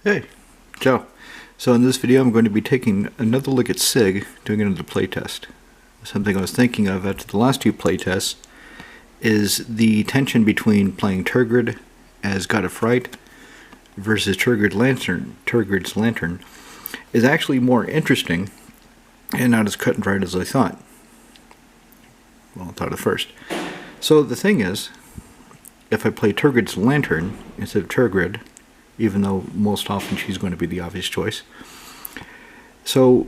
Hey, Joe. So in this video I'm going to be taking another look at Sygg, doing another playtest. Something I was thinking of after the last two playtests is the tension between playing Tergrid as God of Fright versus Tergrid's Lantern is actually more interesting and not as cut and dried as I thought. Well, I thought at first. So the thing is, if I play Tergrid's Lantern instead of Tergrid, even though most often she's going to be the obvious choice. So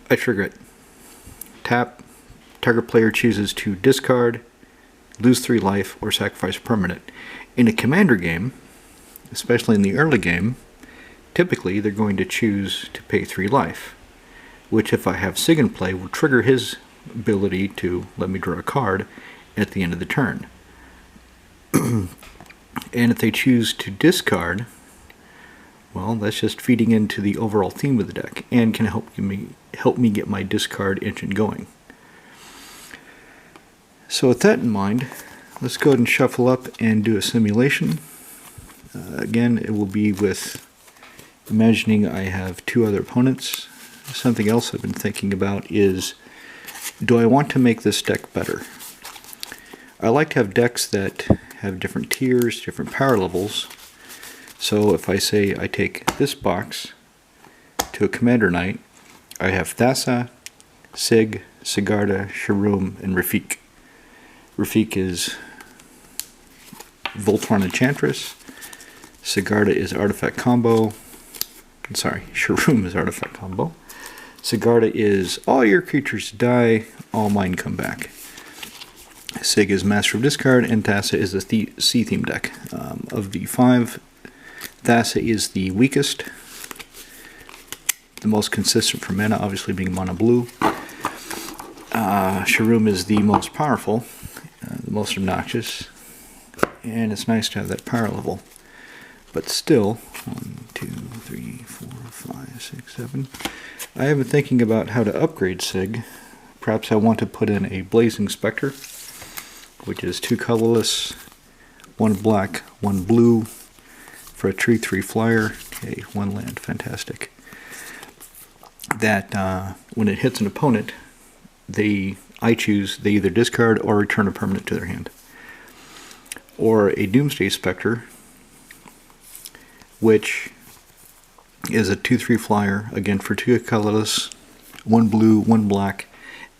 I trigger it. Tap. Target player chooses to discard, lose 3 life, or sacrifice a permanent. In a commander game, especially in the early game, typically they're going to choose to pay 3 life, which if I have Sygg in play will trigger his ability to let me draw a card at the end of the turn. And if they choose to discard, well, that's just feeding into the overall theme of the deck and can help me get my discard engine going. So with that in mind, let's go ahead and shuffle up and do a simulation. Again, it will be with imagining I have 2 other opponents. Something else I've been thinking about is, do I want to make this deck better? I like to have decks that have different tiers, different power levels. So if I say I take this box to a Commander Knight, I have Thassa, Sygg, Sigarda, Sharum, and Rafiq. Rafiq is Voltron Enchantress, Sigarda is Artifact Combo, Sharum is Artifact Combo, Sigarda is all your creatures die, all mine come back. Sygg is Master of Discard, and Thassa is the C-theme deck. Of the 5, Thassa is the weakest, the most consistent for mana, obviously being mono blue. Sharum is the most powerful, the most obnoxious, and it's nice to have that power level. But still, 1, 2, 3, 4, 5, 6, 7. I have been thinking about how to upgrade Sygg. Perhaps I want to put in a Blazing Specter, which is 2 colorless, 1 black, 1 blue for a 3/3 flyer. Okay, 1 land, fantastic. That when it hits an opponent, I choose they either discard or return a permanent to their hand. Or a Doomsday Specter, which is a 2/3 flyer, again for 2 colorless, 1 blue, 1 black,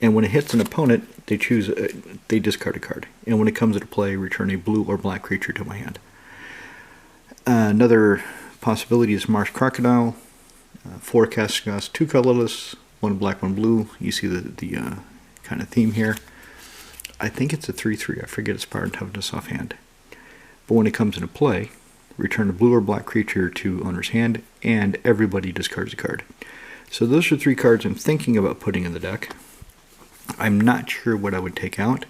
and when it hits an opponent, they discard a card. And when it comes into play, return a blue or black creature to my hand. Another possibility is Marsh Crocodile. 4 casting cost, 2 colorless, 1 black, 1 blue. You see the kind of theme here. I think it's a 3/3. I forget its power and toughness offhand. But when it comes into play, return a blue or black creature to owner's hand, and everybody discards a card. So those are 3 cards I'm thinking about putting in the deck. I'm not sure what I would take out.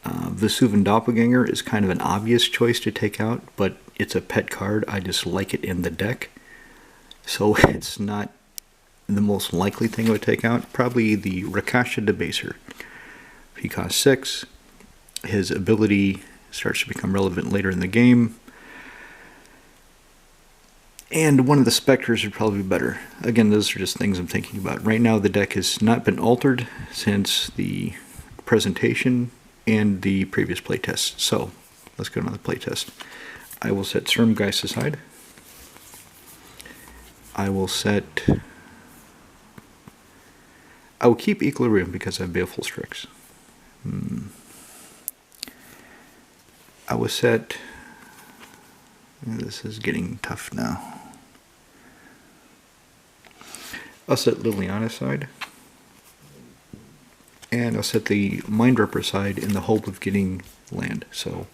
Dimir Doppelganger is kind of an obvious choice to take out, but it's a pet card. I just like it in the deck. So it's not the most likely thing I would take out. Probably the Rakasha Debaser. He costs 6. His ability starts to become relevant later in the game. And one of the Spectres would probably be better. Again, those are just things I'm thinking about. Right now the deck has not been altered since the presentation and the previous playtest. So, let's go to the playtest. I will set Sturmgeist aside. I will keep Equilibrium because I have Baleful Strix. I will set... This is getting tough now. I'll set Liliana aside. And I'll set the Mindripper aside in the hope of getting land. So,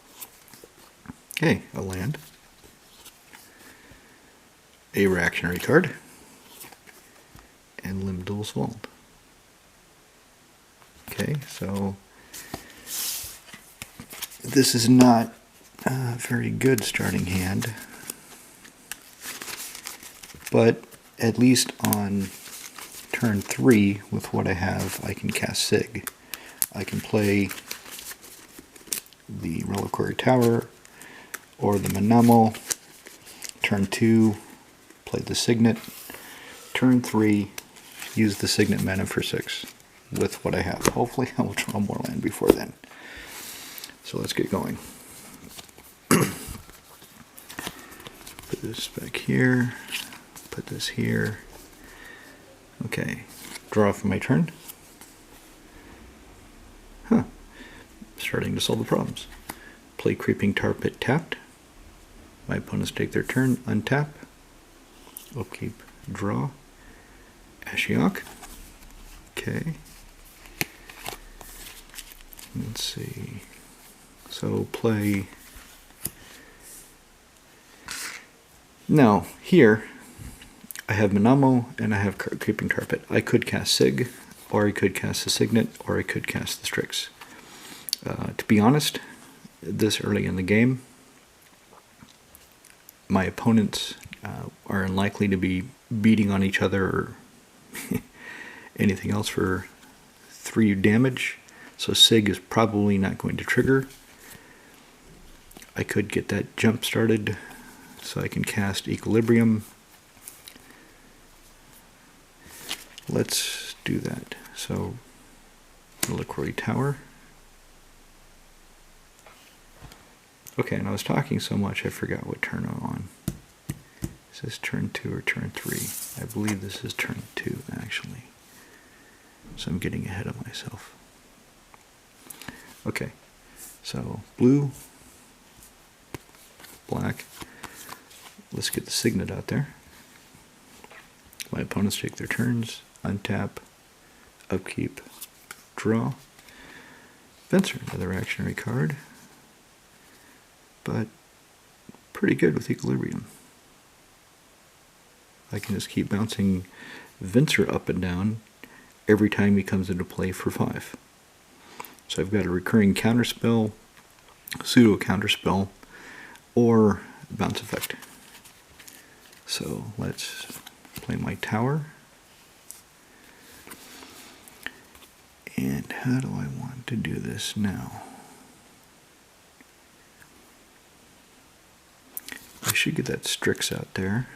hey, a land. A reactionary card. And Lim-Dûl's Vault. Okay, so this is not a very good starting hand, but at least on turn 3 with what I have, I can cast Sygg. I can play the Reliquary Tower or the Manamo. Turn 2, play the Signet. Turn 3, use the Signet mana for 6 with what I have. Hopefully I will draw more land before then. So let's get going. Put this back here, put this here. Okay, draw for my turn. Huh, starting to solve the problems. Play Creeping Tar Pit tapped. My opponents take their turn, untap, upkeep, draw, Ashiok. Okay. Let's see. So play. Now, here, I have Manamo and I have Creeping Tar Pit. I could cast Sygg, or I could cast the Signet, or I could cast the Strix. To be honest, this early in the game, my opponents are unlikely to be beating on each other or anything else for 3 damage, so Sygg is probably not going to trigger. I could get that jump started so I can cast Equilibrium. Let's do that. So, Reliquary Tower. Okay, and I was talking so much I forgot what turn I'm on. Is this turn 2 or turn 3? I believe this is turn 2, actually. So I'm getting ahead of myself. Okay, so blue, black. Let's get the Signet out there. My opponents take their turns, untap, upkeep, draw. Venser, another reactionary card, but pretty good with Equilibrium. I can just keep bouncing Venser up and down every time he comes into play for 5. So I've got a recurring counterspell, pseudo counterspell, or bounce effect. So let's play my tower. And how do I want to do this now? I should get that Strix out there.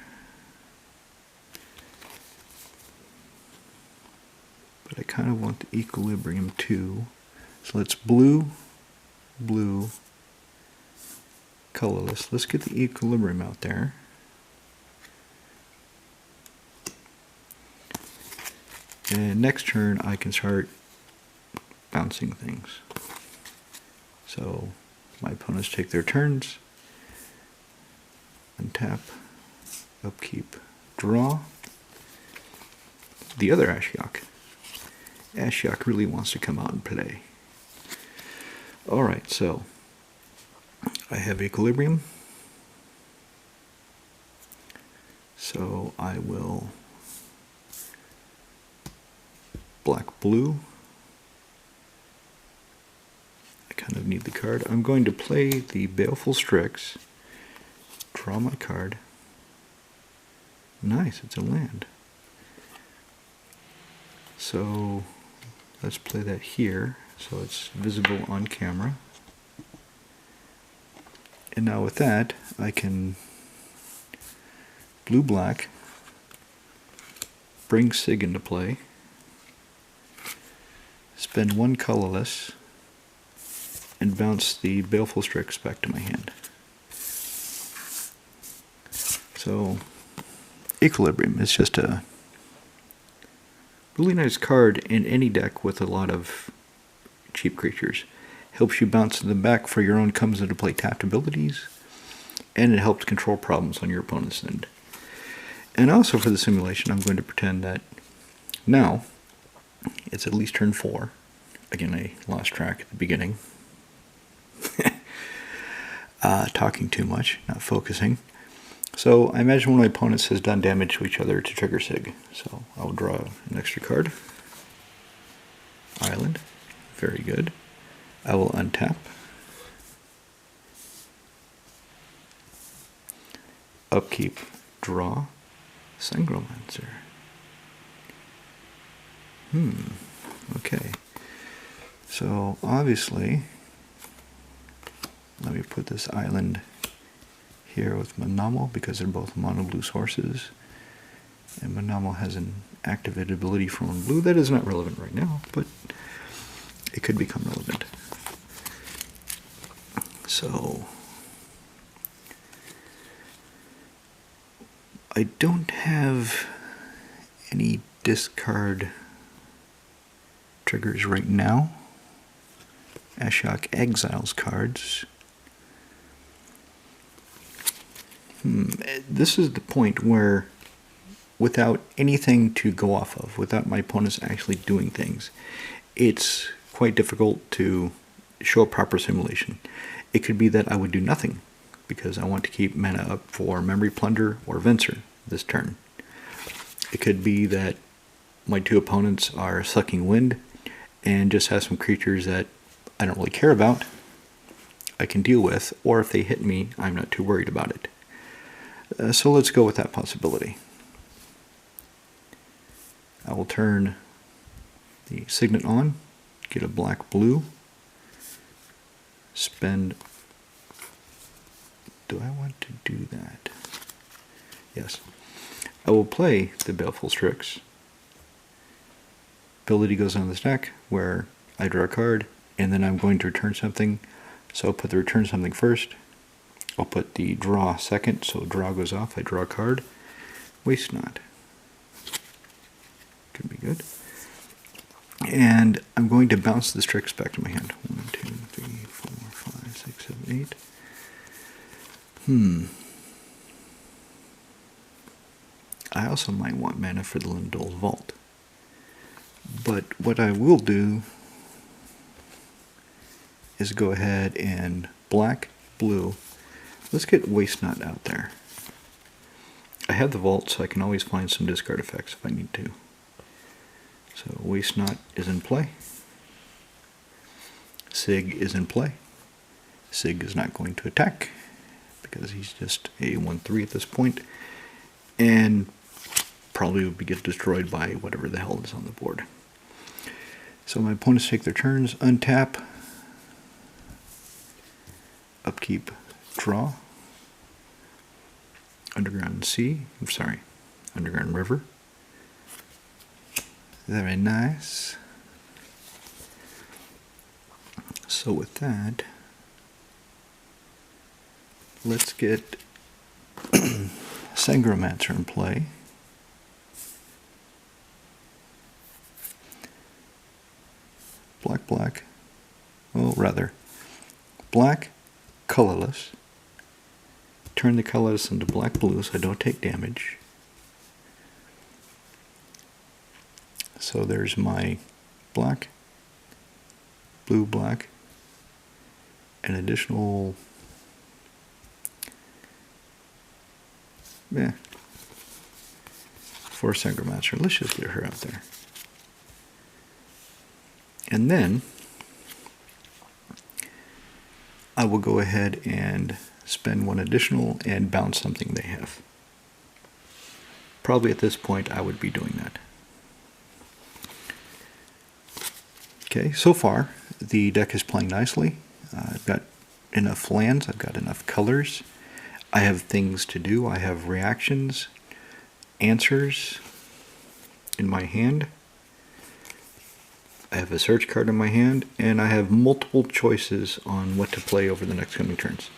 But I kind of want the Equilibrium too. So let's blue, blue, colorless. Let's get the Equilibrium out there. And next turn I can start bouncing things. So my opponents take their turns. Untap, upkeep, draw. The other Ashiok. Ashiok really wants to come out and play. Alright, so I have Equilibrium. So I will black-blue. I kind of need the card. I'm going to play the Baleful Strix. Draw my card. Nice, it's a land. So let's play that here so it's visible on camera. And now with that, I can blue-black, bring Sygg into play, spend 1 colorless, and bounce the Baleful Strix back to my hand. So, Equilibrium is just a really nice card in any deck with a lot of cheap creatures. Helps you bounce them back for your own comes into play tapped abilities, and it helps control problems on your opponent's end. And also for the simulation, I'm going to pretend that now it's at least turn 4. Again, I lost track at the beginning. Talking too much, not focusing. So I imagine one of my opponents has done damage to each other to trigger Sygg. So I'll draw an extra card. Island. Very good. I will untap. Upkeep. Draw. Sangromancer. Okay. So obviously, let me put this island here with Manamo because they're both mono blue sources. And Manamo has an activated ability from blue that is not relevant right now, but it could become relevant. So I don't have any discard triggers right now. Ashok exiles cards. This is the point where, without anything to go off of, without my opponents actually doing things, it's quite difficult to show a proper simulation. It could be that I would do nothing, because I want to keep mana up for Memory Plunder or Venser this turn. It could be that my two opponents are sucking wind, and just have some creatures that I don't really care about, I can deal with, or if they hit me, I'm not too worried about it. So let's go with that possibility. I will turn the Signet on, get a black-blue, spend... Do I want to do that? Yes. I will play the Baleful Strix. Ability goes on this deck, where I draw a card, and then I'm going to return something. So I'll put the return something first. I'll put the draw second, so draw goes off, I draw a card. Waste not. Could be good. And I'm going to bounce the Strix back to my hand. 1, 2, 3, 4, 5, 6, 7, 8. I also might want mana for the Lindol's Vault. But what I will do is go ahead and black, blue. Let's get Waste Not out there. I have the Vault, so I can always find some discard effects if I need to. So Waste Not is in play. Sygg is in play. Sygg is not going to attack, because he's just a 1/3 at this point, and probably would get destroyed by whatever the hell is on the board. So my opponents take their turns, untap, upkeep, draw, Underground Sea, Underground River. Very nice. So with that, let's get Sangromancer in play. Black, black. Well, rather, black, colorless. Turn the colorless into black, blue, so I don't take damage. So there's my black, blue, black, an additional, for Sangromancer. Let's just get her out there. And then I will go ahead and spend one additional and bounce something they have. Probably at this point I would be doing that. Okay, so far the deck is playing nicely. I've got enough lands, I've got enough colors. I have things to do, I have reactions, answers in my hand. I have a search card in my hand, and I have multiple choices on what to play over the next coming turns.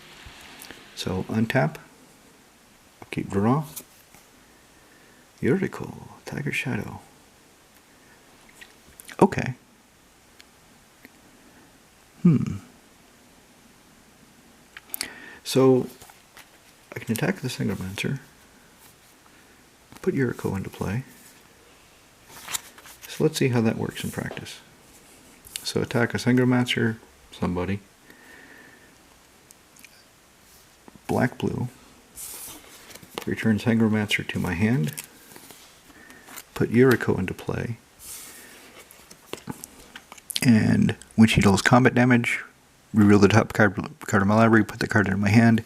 So untap, keep draw, Urical, Tiger Shadow. Okay. So I can attack the Sangromancer, put Urico into play. So let's see how that works in practice. So attack a Sangromancer, somebody. Black, blue. Return Sangromancer to my hand. Put Urico into play. And when she deals combat damage, reveal the top card of my library, put the card in my hand.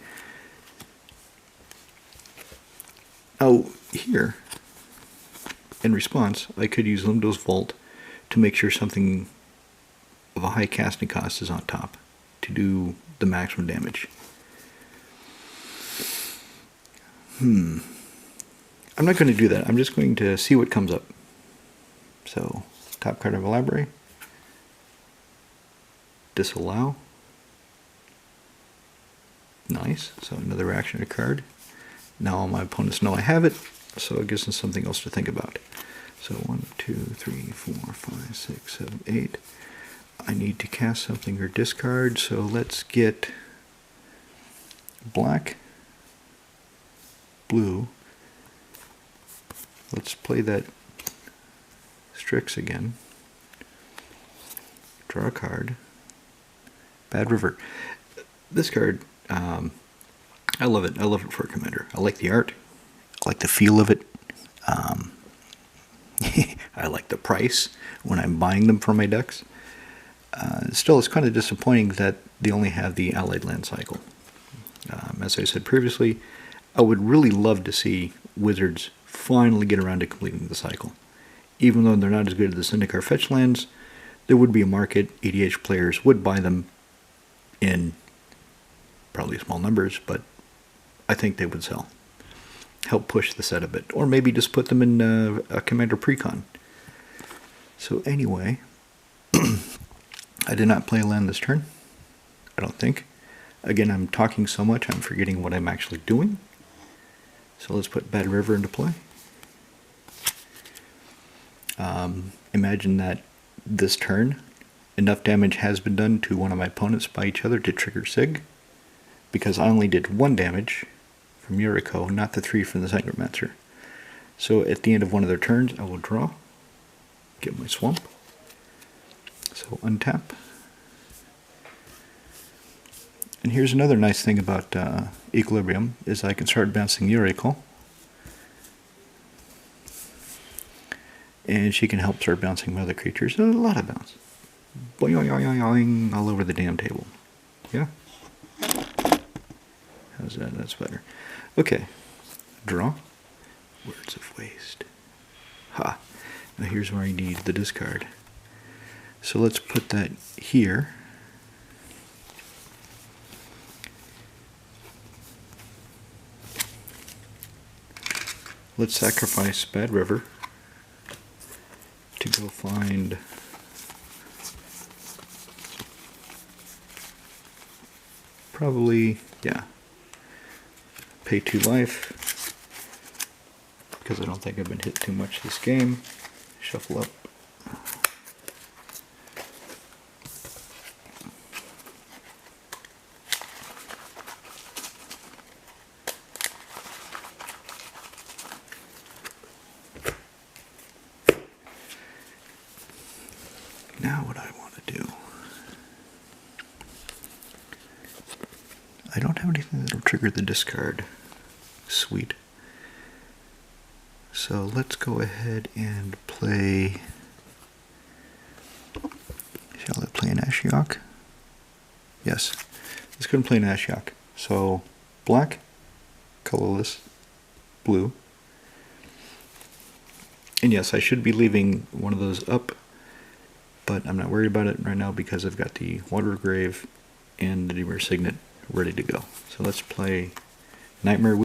Oh, here, in response, I could use Lindol's Vault to make sure something of a high casting cost is on top to do the maximum damage. I'm not going to do that. I'm just going to see what comes up. So, top card of a library. Disallow. Nice. So another reactionary card. Now all my opponents know I have it, so it gives them something else to think about. So 1, 2, 3, 4, 5, 6, 7, 8. I need to cast something or discard, so let's get black, blue. Let's play that Strix again. Draw a card. Bad River. This card, I love it. I love it for a commander. I like the art. I like the feel of it. I like the price when I'm buying them for my decks. Still, it's kind of disappointing that they only have the allied land cycle. As I said previously, I would really love to see Wizards finally get around to completing the cycle. Even though they're not as good as the Zendikar fetch lands, there would be a market. EDH players would buy them in probably small numbers, but I think they would sell. Help push the set a bit. Or maybe just put them in a Commander Precon. So anyway, I did not play a land this turn. I don't think. Again, I'm talking so much, I'm forgetting what I'm actually doing. So let's put Bad River into play. Imagine that this turn, enough damage has been done to one of my opponents by each other to trigger Sygg, because I only did 1 damage from Yuriko, not the 3 from the Sangromancer. So at the end of one of their turns, I will draw, get my swamp. So untap. And here's another nice thing about Equilibrium, is I can start bouncing Yuriko. And she can help start bouncing my other creatures. A lot of bounce. Boing, all over the damn table. Yeah? How's that? That's better. Okay. Draw. Words of Waste. Ha. Now here's where I need the discard. So let's put that here. Let's sacrifice Bad River to go find probably, yeah, pay 2 life, because I don't think I've been hit too much this game. Shuffle up. Now what I want to do, I don't have anything that'll trigger the discard. Sweet. So let's go ahead and play, shall I play an Ashiok? Yes, let's go and play an Ashiok. So black, colorless, blue. And yes, I should be leaving one of those up, but I'm not worried about it right now because I've got the Water Grave and the Dimir Signet ready to go. So let's play Nightmare